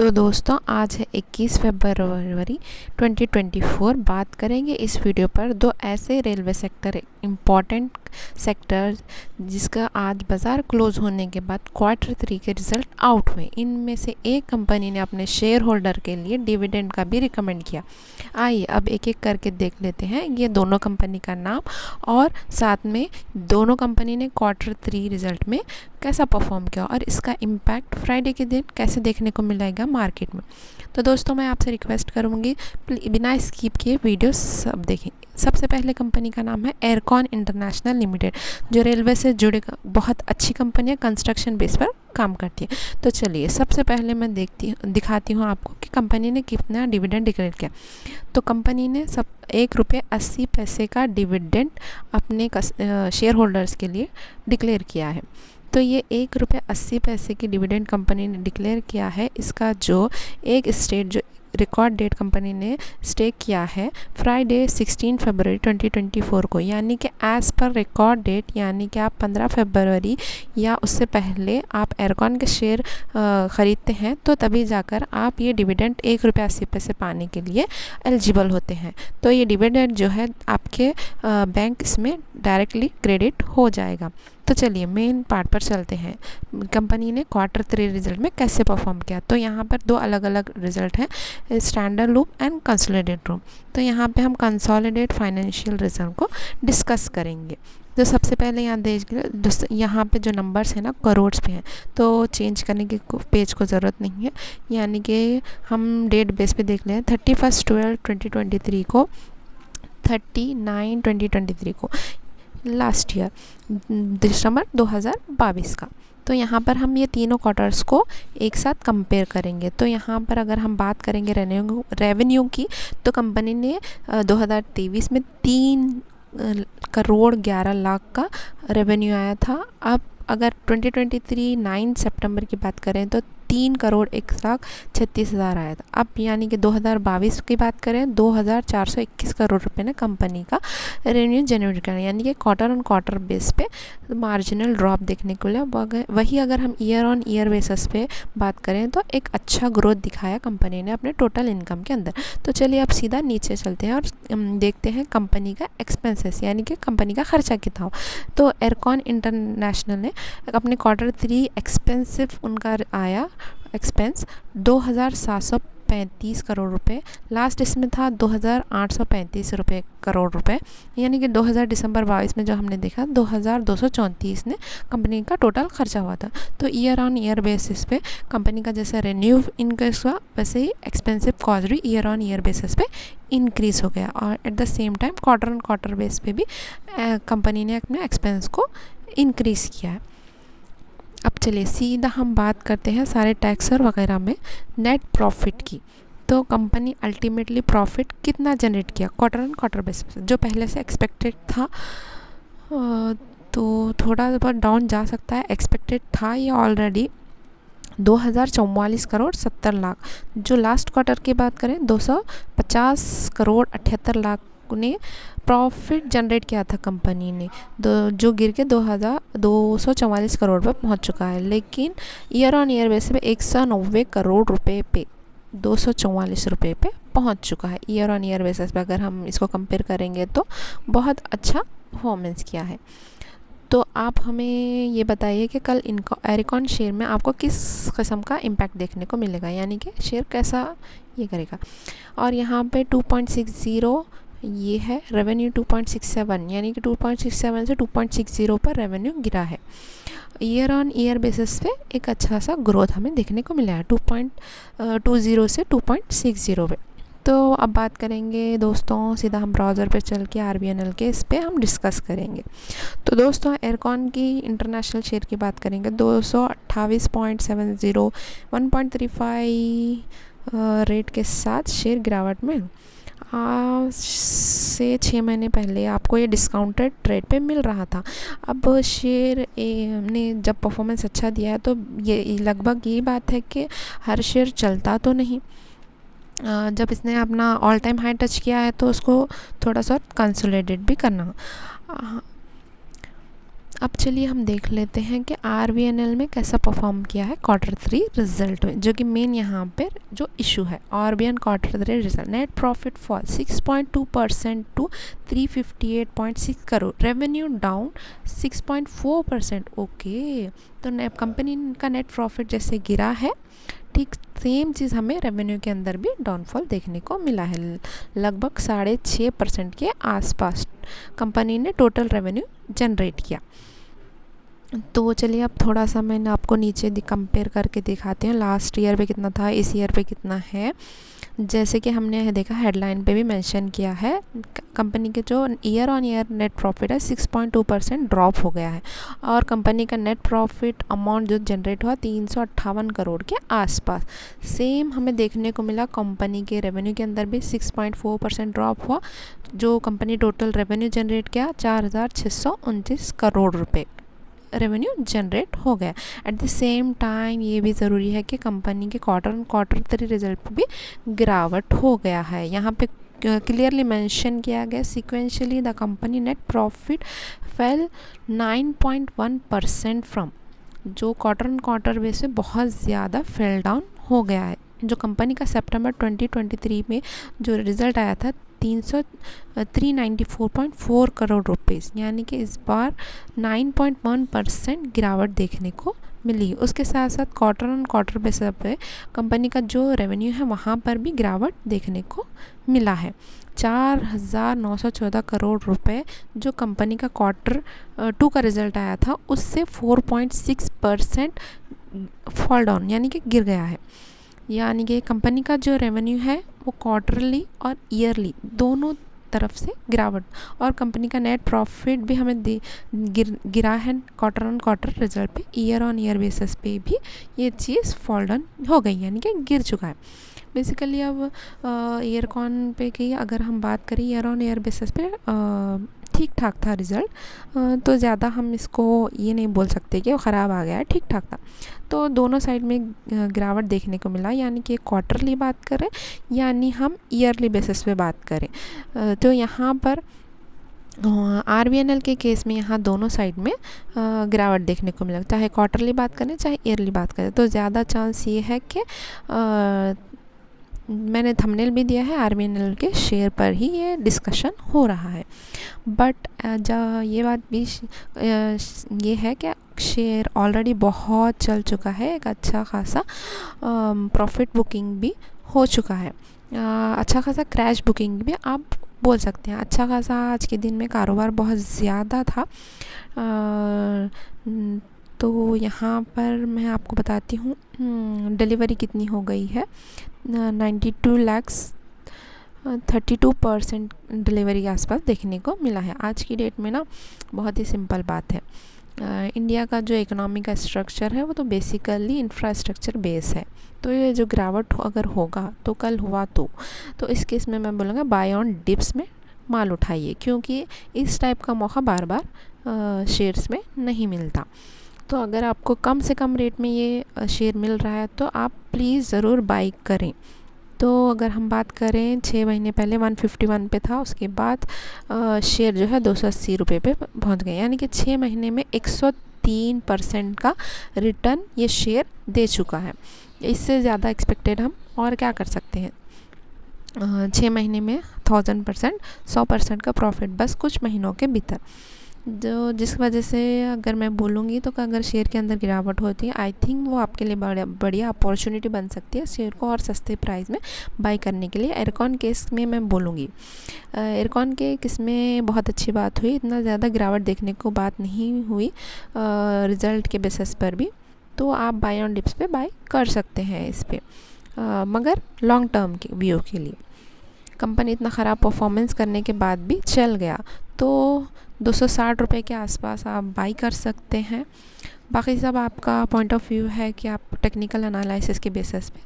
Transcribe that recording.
तो दोस्तों आज है 21 फरवरी 2024। बात करेंगे इस वीडियो पर दो ऐसे रेलवे सेक्टर इम्पॉर्टेंट सेक्टर जिसका आज बाज़ार क्लोज होने के बाद Q3 के रिज़ल्ट आउट हुए। इनमें से एक कंपनी ने अपने शेयर होल्डर के लिए डिविडेंड का भी रिकमेंड किया। आइए अब एक एक करके देख लेते हैं ये दोनों कंपनी का नाम और साथ में दोनों कंपनी ने Q3 रिज़ल्ट में कैसा परफॉर्म किया और इसका इम्पैक्ट फ्राइडे के दिन कैसे देखने को मिलेगा मार्केट में। तो दोस्तों मैं आपसे रिक्वेस्ट करूँगी बिना स्किप किए वीडियो सब देखें। सबसे पहले कंपनी का नाम है एयरकॉन इंटरनेशनल लिमिटेड, जो रेलवे से जुड़े बहुत अच्छी कंपनी है, कंस्ट्रक्शन बेस पर काम करती है। तो चलिए सबसे पहले मैं दिखाती हूँ आपको कि कंपनी ने कितना डिविडेंड डिक्लेयर किया। तो कंपनी ने ₹1.80 का डिविडेंड अपने शेयर होल्डर्स के लिए डिक्लेयर किया है। तो ये ₹1.80 की डिविडेंड कंपनी ने डिक्लेयर किया है। इसका जो एक स्टेट जो रिकॉर्ड डेट कंपनी ने स्टेक किया है फ्राइडे 16 फरवरी 2024 को, यानी कि एज़ पर रिकॉर्ड डेट, यानी कि आप 15 फरवरी या उससे पहले आप एयरकॉन के शेयर ख़रीदते हैं तो तभी जाकर आप ये डिविडेंड ₹1.80 पाने के लिए एलिजिबल होते हैं। तो ये डिविडेंड जो है आपके बैंक इसमें डायरेक्टली क्रेडिट हो जाएगा। तो चलिए मेन पार्ट पर चलते हैं, कंपनी ने Q3 रिज़ल्ट में कैसे परफॉर्म किया। तो यहाँ पर दो अलग अलग रिज़ल्ट हैं, standard loop and consolidate loop. तो यहाँ पे हम कंसोलिडेट फाइनेंशियल रिजल्ट को डिस्कस करेंगे। तो सबसे पहले यहाँ पे जो नंबर्स हैं ना करोड़ पे हैं, तो चेंज करने की पेज को ज़रूरत नहीं है, यानी कि हम डेट बेस पे देख लें 31/12/2023 को, 39/2023 को, लास्ट ईयर दिसंबर 2022 का। तो यहाँ पर हम ये तीनों क्वार्टर्स को एक साथ कंपेयर करेंगे। तो यहाँ पर अगर हम बात करेंगे रेवेन्यू की, तो कंपनी ने 2023 में 3,11,00,000 का रेवेन्यू आया था। अब अगर 2023 9 सितंबर की बात करें तो 3,01,36,000 आया था। अब यानी कि 2022 की बात करें 2,421 करोड़ रुपए ने कंपनी का रेवेन्यू जनरेट किया, यानी कि क्वार्टर ऑन क्वार्टर बेस पे मार्जिनल ड्रॉप देखने को मिला। वही अगर हम ईयर ऑन ईयर बेसिस पे बात करें तो एक अच्छा ग्रोथ दिखाया कंपनी ने अपने टोटल इनकम के अंदर। तो चलिए अब सीधा नीचे चलते हैं और देखते हैं कंपनी का एक्सपेंसेस, यानी कि कंपनी का खर्चा कितना हो। तो एयरकॉन इंटरनेशनल ने अपने Q3 एक्सपेंसिव उनका आया एक्सपेंस 2,735 करोड़ रुपए। लास्ट इसमें था 2,835 करोड़ रुपए, यानी कि 2000 दिसंबर 22 में जो हमने देखा 2,234 ने कंपनी का टोटल खर्चा हुआ था। तो ईयर ऑन ईयर बेसिस पे कंपनी का जैसे रेन्यू इंक्रीज हुआ, वैसे ही एक्सपेंसिव कॉस्ट भी ईयर ऑन ईयर बेसिस पे इंक्रीज हो गया। और at the same time quarter on quarter base पे भी कंपनी ने अपने एक्सपेंस को इंक्रीज़ किया है। अब चलिए सीधा हम बात करते हैं सारे टैक्स और वगैरह में नेट प्रॉफिट की। तो कंपनी अल्टीमेटली प्रॉफिट कितना जनरेट किया क्वार्टर ऑन क्वार्टर बेसिस, जो पहले से एक्सपेक्टेड था तो थोड़ा बहुत डाउन जा सकता है। एक्सपेक्टेड था ये ऑलरेडी 2,044 करोड़ 70 लाख, जो लास्ट क्वार्टर की बात करें 250 करोड़ 78 लाख ने प्रॉफिट जनरेट किया था कंपनी ने, जो गिर के 2,244 करोड़ पर पहुंच चुका है। लेकिन ईयर ऑन ईयर बेसिस पे 190 करोड़ रुपए पे 244 रुपये पे पहुंच चुका है। ईयर ऑन ईयर बेसिस पे अगर हम इसको कंपेयर करेंगे तो बहुत अच्छा परफॉर्मेंस किया है। तो आप हमें ये बताइए कि कल एयरकॉन शेयर में आपको किस किस्म का इम्पैक्ट देखने को मिलेगा, यानी कि शेयर कैसा ये करेगा। और यहाँ पे 2.60 ये है रेवेन्यू, 2.67 यानी कि 2.67 से 2.60 पर रेवेन्यू गिरा है। ईयर ऑन ईयर बेसिस पे एक अच्छा सा ग्रोथ हमें देखने को मिला है 2.20 से 2.60 पे। तो अब बात करेंगे दोस्तों, सीधा हम ब्राउज़र पे चल के RBNL के इस पे हम डिस्कस करेंगे। तो दोस्तों एयरकॉन की इंटरनेशनल शेयर की बात करेंगे 228.70 1.35 रेट के साथ शेयर गिरावट में से 6 महीने पहले आपको ये डिस्काउंटेड रेट पे मिल रहा था। अब शेयर ने जब परफॉर्मेंस अच्छा दिया है तो ये लगभग यही बात है कि हर शेयर चलता तो नहीं, जब इसने अपना ऑल टाइम हाई टच किया है तो उसको थोड़ा सा कंसोलिडेट भी करना। अब चलिए हम देख लेते हैं कि RVNL में कैसा परफॉर्म किया है Q3 रिजल्ट में, जो कि मेन यहाँ पर जो इशू है। RVNL Q3 result, net profit fall 6.2% to 358.6 crore, revenue down 6.4%। Okay, तो कंपनी का नेट प्रॉफिट जैसे गिरा है, ठीक सेम चीज़ हमें रेवेन्यू के अंदर भी डाउनफॉल देखने को मिला है। लगभग 6.5% के आसपास कंपनी ने टोटल रेवेन्यू जनरेट किया। तो चलिए अब थोड़ा सा मैंने आपको नीचे कंपेयर करके दिखाते हैं, लास्ट ईयर पे कितना था, इस ईयर पे कितना है। जैसे कि हमने देखा हेडलाइन पे भी मेंशन किया है, कंपनी के जो year on year net profit है 6.2% ड्रॉप हो गया है, और कंपनी का नेट प्रॉफिट अमाउंट जो जनरेट हुआ 358 करोड़ के आसपास। सेम हमें देखने को मिला कंपनी के रेवेन्यू के अंदर भी 6.4% ड्रॉप हुआ, जो कंपनी टोटल रेवेन्यू जनरेट किया 4,629 करोड़ रुपये रेवेन्यू जनरेट हो गया। एट द सेम टाइम ये भी ज़रूरी है कि कंपनी के Q3 रिजल्ट पर भी गिरावट हो गया है। यहाँ पे क्लियरली मेंशन किया गया, sequentially the company net profit fail 9.1% from, जो क्वार्टर बेस पे बहुत ज़्यादा फेल डाउन हो गया है। जो कंपनी का सितंबर 2023 में जो रिज़ल्ट आया था 394.4 करोड़ रुपीज़, यानी कि इस बार 9.1% गिरावट देखने को मिली। उसके साथ साथ क्वार्टर बेसिस पे कंपनी का जो रेवेन्यू है वहाँ पर भी गिरावट देखने को मिला है। 4,914 करोड़ रुपए जो कंपनी का Q2 का रिज़ल्ट आया था उससे 4.6% फॉल डाउन यानी कि गिर गया है। यानी कि कंपनी का जो रेवेन्यू है वो क्वार्टरली और ईयरली दोनों तरफ से गिरावट, और कंपनी का नेट प्रॉफिट भी हमें गिरा है क्वार्टर रिजल्ट पे, ईयर ऑन ईयर बेसिस पे भी ये चीज़ फॉल डाउन हो गई, यानी कि गिर चुका है। बेसिकली अब ईयरकॉन पे की अगर हम बात करें, ईयर ऑन ईयर बेसिस पे ठीक ठाक था रिज़ल्ट, तो ज़्यादा हम इसको ये नहीं बोल सकते कि वो ख़राब आ गया है, ठीक ठाक था। तो दोनों साइड में गिरावट देखने को मिला, यानी कि क्वार्टरली बात करें यानी हम ईयरली बेसिस पे बात करें, तो यहाँ पर RVNL के केस में यहाँ दोनों साइड में गिरावट देखने को मिला, चाहे क्वार्टरली बात करें चाहे ईयरली बात करें। तो ज़्यादा चांस ये है कि मैंने थंबनेल भी दिया है, RVNL के शेयर पर ही ये डिस्कशन हो रहा है। बट ये बात भी ये है कि शेयर ऑलरेडी बहुत चल चुका है, एक अच्छा खासा प्रॉफिट बुकिंग भी हो चुका है, अच्छा खासा क्रैश बुकिंग भी आप बोल सकते हैं। अच्छा खासा आज के दिन में कारोबार बहुत ज़्यादा था। तो यहाँ पर मैं आपको बताती हूँ डिलीवरी कितनी हो गई है, 92 लाख 32% डिलीवरी के आसपास देखने को मिला है। आज की डेट में ना बहुत ही सिंपल बात है, इंडिया का जो इकोनॉमी का स्ट्रक्चर है वो तो बेसिकली इंफ्रास्ट्रक्चर बेस है। तो ये जो गिरावट अगर होगा तो कल हुआ तो इस केस में मैं बोलूँगा बाय ऑन डिप्स में माल उठाइए, क्योंकि इस टाइप का मौका बार बार शेयर्स में नहीं मिलता। तो अगर आपको कम से कम रेट में ये शेयर मिल रहा है तो आप प्लीज़ ज़रूर बाई करें। तो अगर हम बात करें 6 महीने पहले 151 पे था, उसके बाद शेयर जो है 280 रुपये पे पहुंच गए, यानी कि 6 महीने में 103% का रिटर्न ये शेयर दे चुका है। इससे ज़्यादा एक्सपेक्टेड हम और क्या कर सकते हैं। 6 महीने में 1000%, 100% का प्रॉफिट बस कुछ महीनों के भीतर, जो जिस वजह से अगर मैं बोलूँगी तो अगर शेयर के अंदर गिरावट होती है, आई थिंक वो आपके लिए बढ़िया अपॉर्चुनिटी बन सकती है शेयर को और सस्ते प्राइस में बाई करने के लिए। एयरकॉन केस में मैं बोलूँगी, एयरकॉन के केस में बहुत अच्छी बात हुई, इतना ज़्यादा गिरावट देखने को बात नहीं हुई रिज़ल्ट के बेसिस पर भी, तो आप बाय ऑन डिप्स पे बाय कर सकते हैं इस पर। मगर लॉन्ग टर्म के व्यू के लिए कंपनी इतना ख़राब परफॉर्मेंस करने के बाद भी चल गया, तो 260 रुपये के आसपास आप बाई कर सकते हैं। बाकी सब आपका पॉइंट ऑफ व्यू है कि आप टेक्निकल एनालिसिस के बेसिस पे